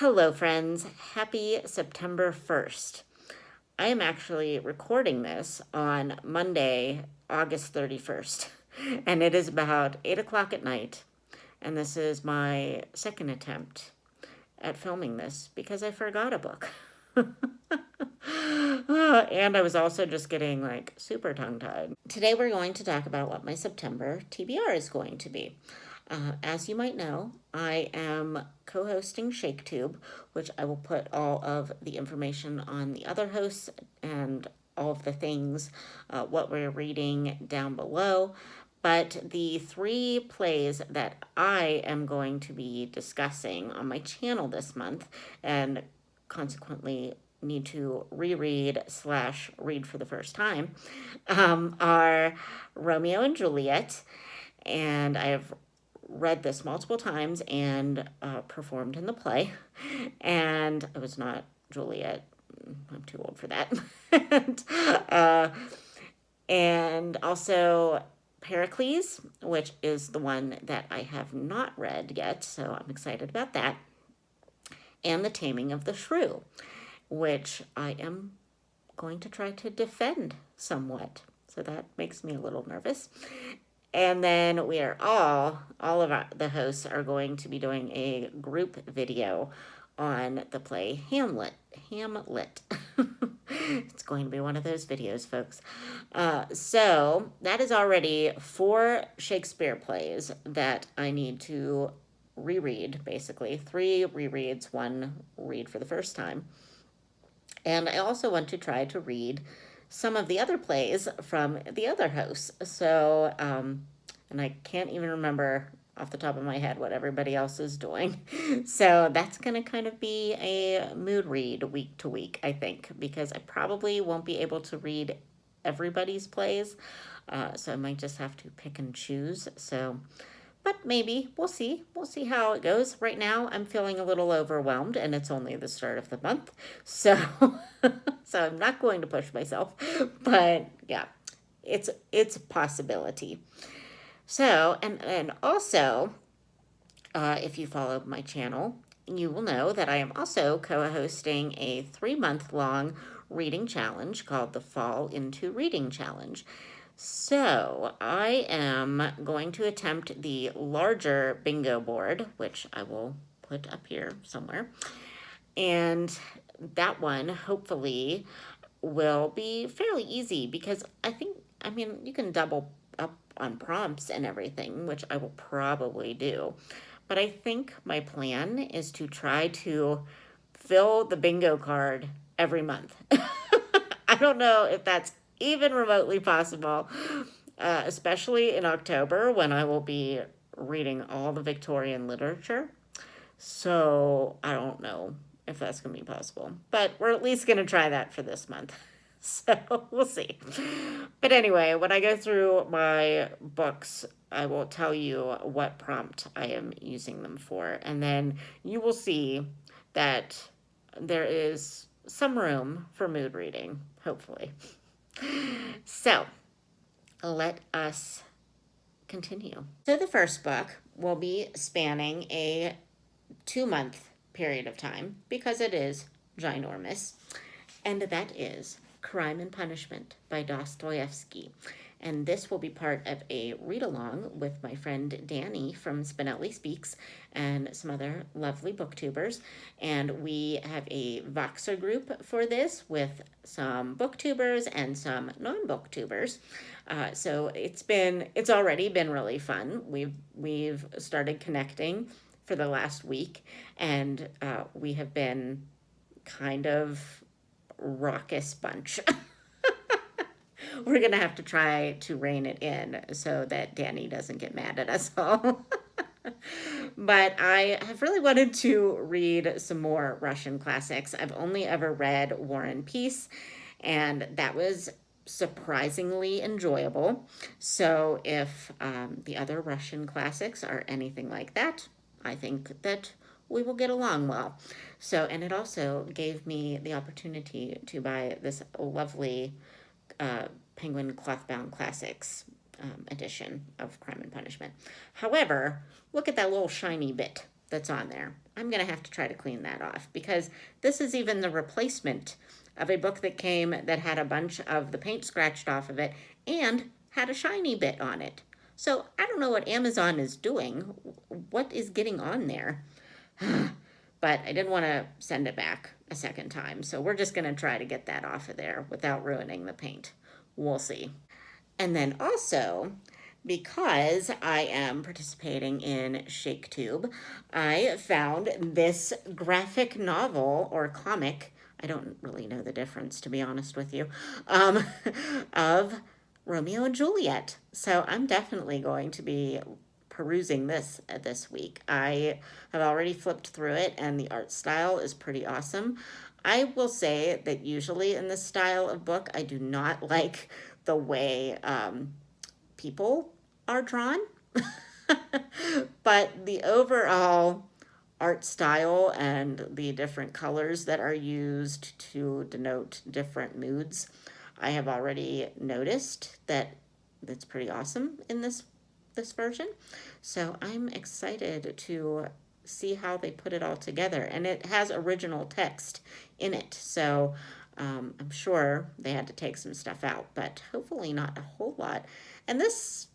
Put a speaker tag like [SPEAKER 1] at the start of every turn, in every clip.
[SPEAKER 1] Hello, friends. Happy September 1st. I am actually recording this on Monday, August 31st, and it is about 8 o'clock at night. And this is my second attempt at filming this because I forgot a book. And I was also just getting like super tongue-tied. Today we're going to talk about what my September TBR is going to be. As you might know, I am co-hosting ShakeTube, which I will put all of the information on the other hosts and all of the things, what we're reading down below. But the three plays that I am going to be discussing on my channel this month, and consequently need to reread/read for the first time, are Romeo and Juliet. And I have read this multiple times and performed in the play. And I was not Juliet. I'm too old for that. and also Pericles, which is the one that I have not read yet, so I'm excited about that. And The Taming of the Shrew, which I am going to try to defend somewhat. So that makes me a little nervous. And then we are all of the hosts are going to be doing a group video on the play Hamlet. It's going to be one of those videos, folks. So that is already 4 Shakespeare plays that I need to reread, basically. 3 rereads, 1 read for the first time. And I also want to try to read some of the other plays from the other hosts. So, and I can't even remember off the top of my head what everybody else is doing. So that's going to kind of be a mood read week to week, I think, because I probably won't be able to read everybody's plays. So I might just have to pick and choose. So, but maybe we'll see. We'll see how it goes. Right now, I'm feeling a little overwhelmed, and it's only the start of the month, so so I'm not going to push myself. But yeah, it's a possibility. So and also, if you follow my channel, you will know that I am also co-hosting a 3-month-long reading challenge called the Fall into Reading Challenge. So I am going to attempt the larger bingo board, which I will put up here somewhere. And that one, hopefully, will be fairly easy because I mean, you can double up on prompts and everything, which I will probably do. But I think my plan is to try to fill the bingo card every month. I don't know if that's even remotely possible, especially in October when I will be reading all the Victorian literature. So I don't know if that's going to be possible, but we're at least going to try that for this month. So we'll see. But anyway, when I go through my books, I will tell you what prompt I am using them for. And then you will see that there is some room for mood reading, hopefully. So let us continue. So the first book will be spanning a 2-month period of time because it is ginormous. And that is Crime and Punishment by Dostoevsky. And this will be part of a read-along with my friend Danny from Spinelli Speaks and some other lovely booktubers. And we have a Voxer group for this with some booktubers and some non-booktubers. So it's already been really fun. We've started connecting for the last week, and we have been kind of raucous bunch. We're going to have to try to rein it in so that Danny doesn't get mad at us all. But I have really wanted to read some more Russian classics. I've only ever read War and Peace, and that was surprisingly enjoyable. So if the other Russian classics are anything like that, I think that we will get along well. So, and it also gave me the opportunity to buy this lovely Penguin Clothbound Classics edition of Crime and Punishment. However, look at that little shiny bit. that's on there. I'm going to have to try to clean that off, because this is even the replacement of a book that came that had a bunch of the paint scratched off of it and had a shiny bit on it. So I don't know what Amazon is doing. What is getting on there? But I didn't want to send it back a second time. So we're just going to try to get that off of there without ruining the paint. We'll see. And then also, because I am participating in ShakeTube, I found this graphic novel or comic. I don't really know the difference, to be honest with you, of Romeo and Juliet. So I'm definitely going to be perusing this week. I have already flipped through it, and the art style is pretty awesome. I will say that usually in this style of book, I do not like the way people are drawn. But the overall art style and the different colors that are used to denote different moods, I have already noticed that that's pretty awesome in this version. So I'm excited to see how they put it all together. And it has original text in it. So I'm sure they had to take some stuff out, but hopefully not a whole lot. And this,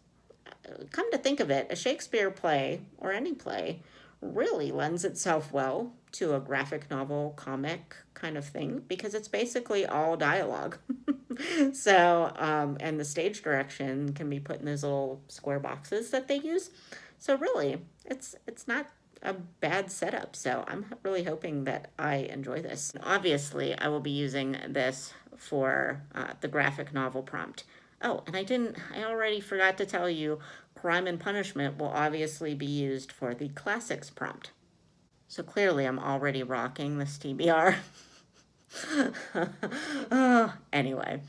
[SPEAKER 1] come to think of it, a Shakespeare play or any play really lends itself well to a graphic novel, comic kind of thing, because it's basically all dialogue. So, and the stage direction can be put in those little square boxes that they use. So really, it's not a bad setup. So I'm really hoping that I enjoy this. Obviously, I will be using this for the graphic novel prompt. Oh, and I already forgot to tell you, Crime and Punishment will obviously be used for the classics prompt. So clearly I'm already rocking this TBR. Oh, anyway.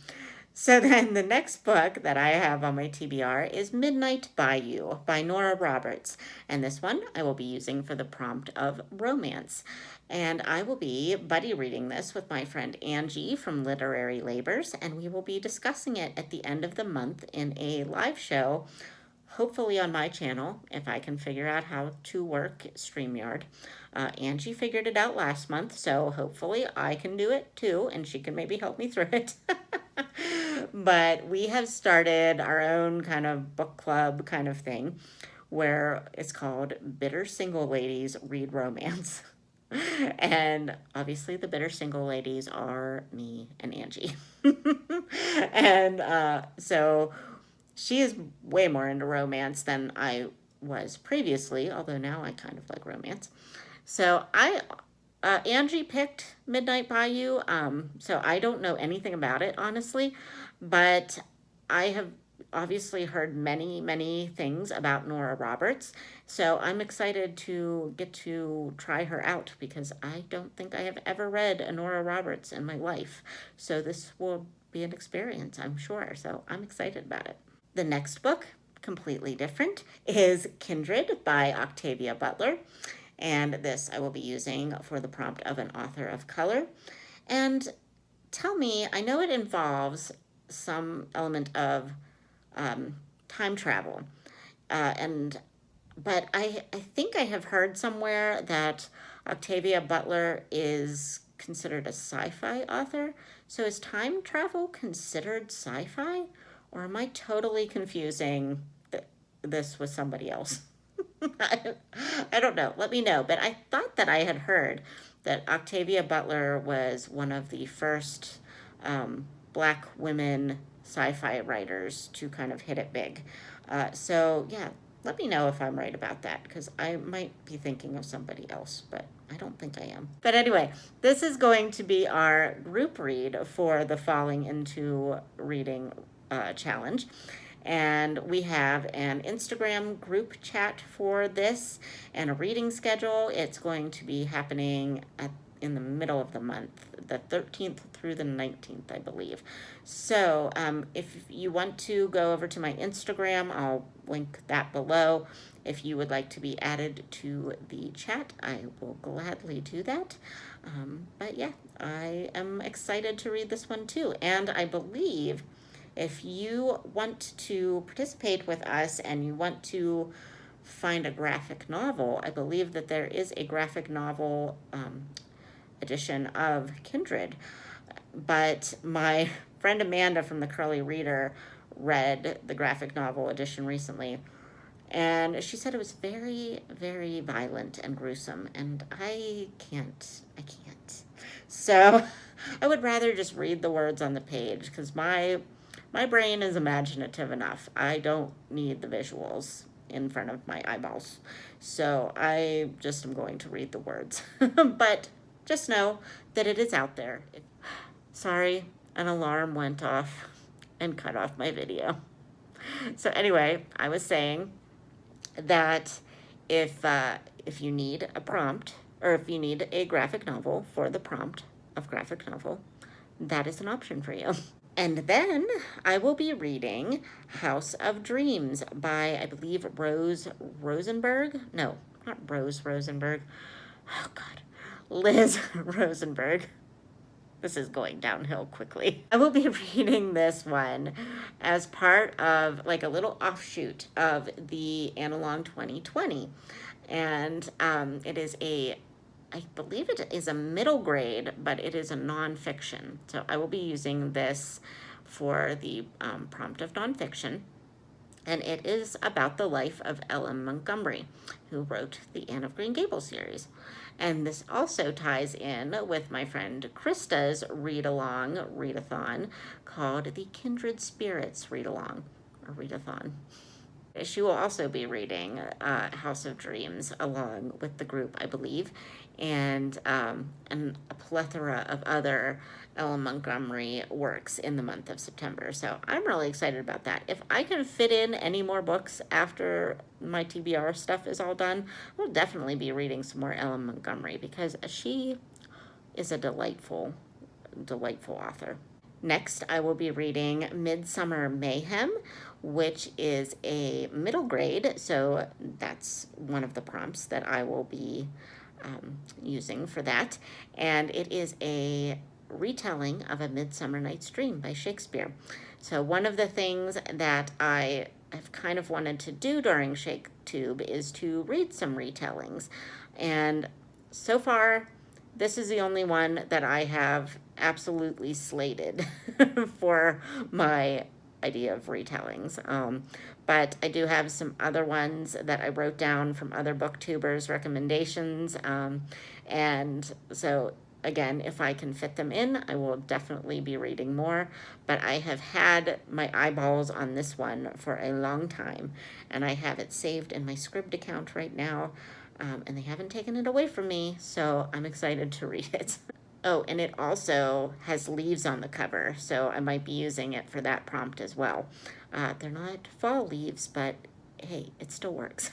[SPEAKER 1] So then the next book that I have on my TBR is Midnight Bayou by Nora Roberts. And this one I will be using for the prompt of romance. And I will be buddy reading this with my friend Angie from Literary Labors, and we will be discussing it at the end of the month in a live show, hopefully on my channel, if I can figure out how to work StreamYard. Angie figured it out last month, so hopefully I can do it too, and she can maybe help me through it. But we have started our own kind of book club kind of thing, where it's called Bitter Single Ladies Read Romance. And obviously the bitter single ladies are me and Angie. And so she is way more into romance than I was previously, although now I kind of like romance. So Angie picked Midnight Bayou, so I don't know anything about it, honestly, but I have obviously heard many, many things about Nora Roberts, so I'm excited to get to try her out, because I don't think I have ever read a Nora Roberts in my life, so this will be an experience, I'm sure, so I'm excited about it. The next book, completely different, is Kindred by Octavia Butler. And this I will be using for the prompt of an author of color. And tell me, I know it involves some element of time travel. But I think I have heard somewhere that Octavia Butler is considered a sci-fi author. So is time travel considered sci-fi? Or am I totally confusing this with somebody else? I don't know. Let me know. But I thought that I had heard that Octavia Butler was one of the first Black women sci-fi writers to kind of hit it big. So yeah, let me know if I'm right about that, because I might be thinking of somebody else, but I don't think I am. But anyway, this is going to be our group read for the Falling Into Reading challenge. And we have an Instagram group chat for this and a reading schedule. It's going to be happening in the middle of the month, the 13th through the 19th, I believe. So if you want to go over to my Instagram, I'll link that below. If you would like to be added to the chat, I will gladly do that. But yeah, I am excited to read this one too. And I believe if you want to participate with us and you want to find a graphic novel. I believe that there is a graphic novel edition of Kindred, but my friend Amanda from the Curly Reader read the graphic novel edition recently, and she said it was very, very violent and gruesome, and I can't. So I would rather just read the words on the page, because my brain is imaginative enough. I don't need the visuals in front of my eyeballs. So I just am going to read the words. But just know that it is out there. Sorry, an alarm went off and cut off my video. So anyway, I was saying that if you need a prompt, or if you need a graphic novel for the prompt of graphic novel, that is an option for you. And then I will be reading House of Dreams by, I believe, Rose Rosenberg. No, not Rose Rosenberg. Oh, God. Liz Rosenberg. This is going downhill quickly. I will be reading this one as part of like a little offshoot of the Analog 2020. And it is I believe it is a middle grade, but it is a nonfiction. So I will be using this for the prompt of nonfiction. And it is about the life of Ellen Montgomery, who wrote the Anne of Green Gables series. And this also ties in with my friend Krista's readathon called the Kindred Spirits Read-Along, or Readathon. She will also be reading House of Dreams along with the group, I believe, and a plethora of other Ellen Montgomery works in the month of September. So I'm really excited about that. If I can fit in any more books after my TBR stuff is all done, I'll definitely be reading some more Ellen Montgomery, because she is a delightful, delightful author. Next, I will be reading Midsommar Mayhem, which is a middle grade, so that's one of the prompts that I will be using for that. And it is a retelling of A Midsummer Night's Dream by Shakespeare. So one of the things that I have kind of wanted to do during ShakeTube is to read some retellings. And so far, this is the only one that I have absolutely slated for my idea of retellings. But I do have some other ones that I wrote down from other booktubers' recommendations. And so again, if I can fit them in, I will definitely be reading more. But I have had my eyeballs on this one for a long time, and I have it saved in my Scribd account right now. And they haven't taken it away from me, so I'm excited to read it. Oh, and it also has leaves on the cover, so I might be using it for that prompt as well. They're not fall leaves, but hey, it still works.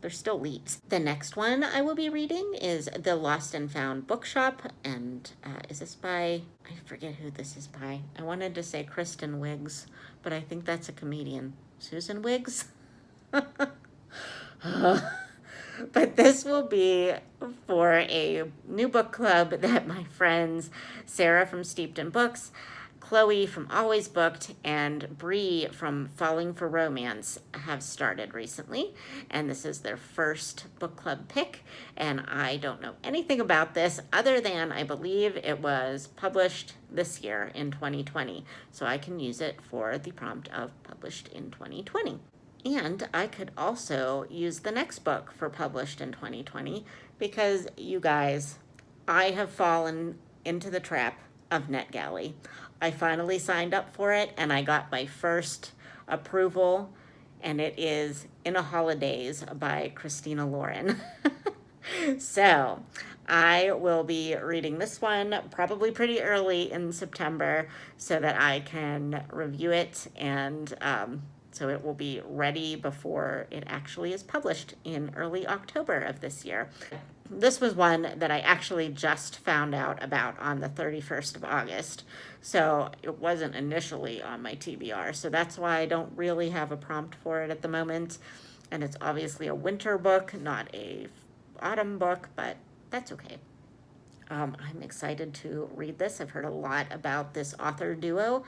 [SPEAKER 1] They're still leaves. The next one I will be reading is The Lost and Found Bookshop, and is this by, I forget who this is by. I wanted to say Kristen Wiggs, but I think that's a comedian. Susan Wiggs? But this will be for a new book club that my friends Sarah from Steeped in Books, Chloe from Always Booked, and Bree from Falling for Romance have started recently. And this is their first book club pick. And I don't know anything about this other than I believe it was published this year in 2020. So I can use it for the prompt of published in 2020. And I could also use the next book for published in 2020, because you guys, I have fallen into the trap of NetGalley. I finally signed up for it, and I got my first approval, and it is In a Holidays by Christina Lauren. So I will be reading this one probably pretty early in September so that I can review it, and so it will be ready before it actually is published in early October of this year. This was one that I actually just found out about on the 31st of August, so it wasn't initially on my TBR, so that's why I don't really have a prompt for it at the moment. And it's obviously a winter book, not a autumn book, but that's okay. I'm excited to read this. I've heard a lot about this author duo,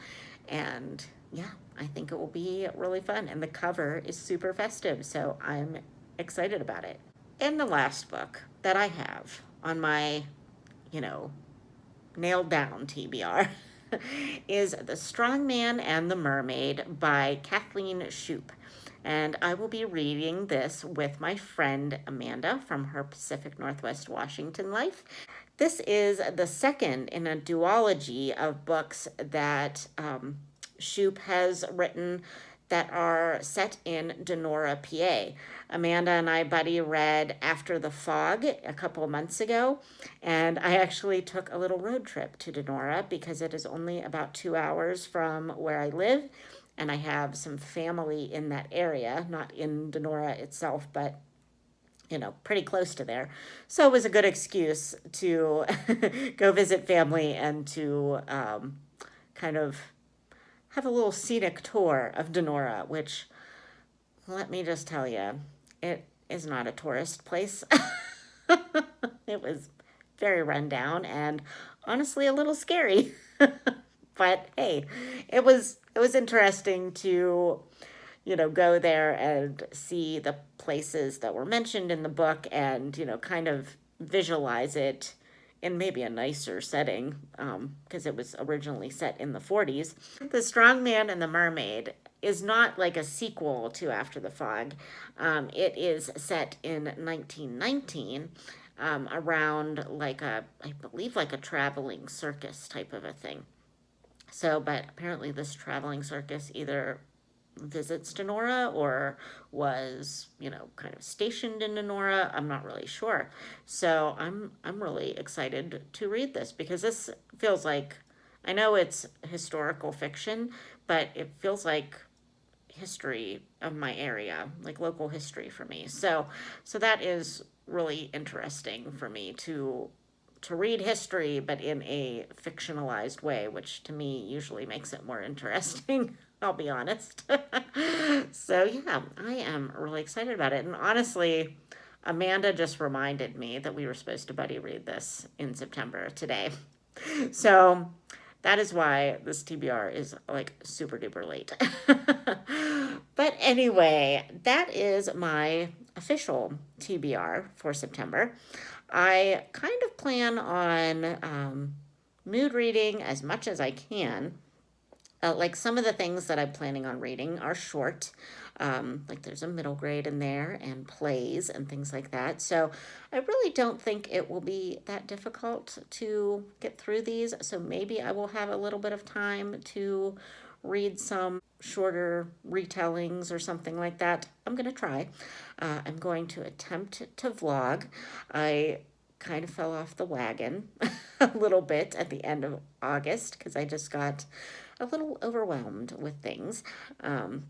[SPEAKER 1] and yeah, I think it will be really fun. And the cover is super festive, so I'm excited about it. And the last book that I have on my, you know, nailed down TBR is The Strong Man and the Mermaid by Kathleen Shoup. And I will be reading this with my friend Amanda from her Pacific Northwest Washington life. This is the second in a duology of books that Shoup has written that are set in Donora, PA. Amanda and I, buddy, read After the Fog a couple of months ago, and I actually took a little road trip to Donora because it is only about 2 hours from where I live, and I have some family in that area, not in Donora itself, but pretty close to there. So it was a good excuse to go visit family and to kind of have a little scenic tour of Donora, which, let me just tell you, it is not a tourist place. It was very rundown and honestly a little scary. But hey, it was interesting to go there and see the places that were mentioned in the book and kind of visualize it in maybe a nicer setting, because it was originally set in the 40s. The Strong Man and the Mermaid is not like a sequel to After the Fog. It is set in 1919, around I believe like a traveling circus type of a thing. So, but apparently this traveling circus either visits Donora or was, kind of stationed in Donora. I'm not really sure. So I'm really excited to read this because this feels like, I know it's historical fiction, but it feels like history of my area, like local history for me. So that is really interesting for me to read history, but in a fictionalized way, which to me usually makes it more interesting. I'll be honest. So yeah, I am really excited about it. And honestly, Amanda just reminded me that we were supposed to buddy read this in September today. So that is why this TBR is like super duper late. But anyway, that is my official TBR for September. I kind of plan on mood reading as much as I can. Like some of the things that I'm planning on reading are short. Like there's a middle grade in there and plays and things like that. So I really don't think it will be that difficult to get through these. So maybe I will have a little bit of time to read some shorter retellings or something like that. I'm going to try. I'm going to attempt to vlog. I kind of fell off the wagon a little bit at the end of August because I just got a little overwhelmed with things, and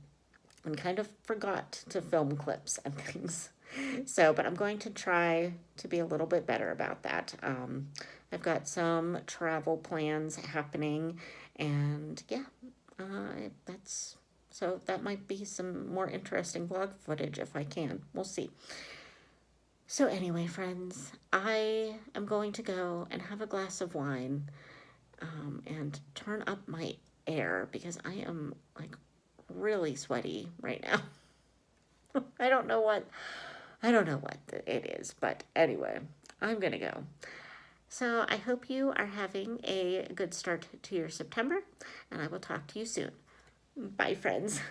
[SPEAKER 1] kind of forgot to film clips and things. So, but I'm going to try to be a little bit better about that. I've got some travel plans happening, and yeah, so that might be some more interesting vlog footage if I can. We'll see. So anyway, friends, I am going to go and have a glass of wine, and turn up my air because I am like really sweaty right now. I don't know what it is, but anyway, I'm gonna go. So I hope you are having a good start to your September, and I will talk to you soon. Bye, friends.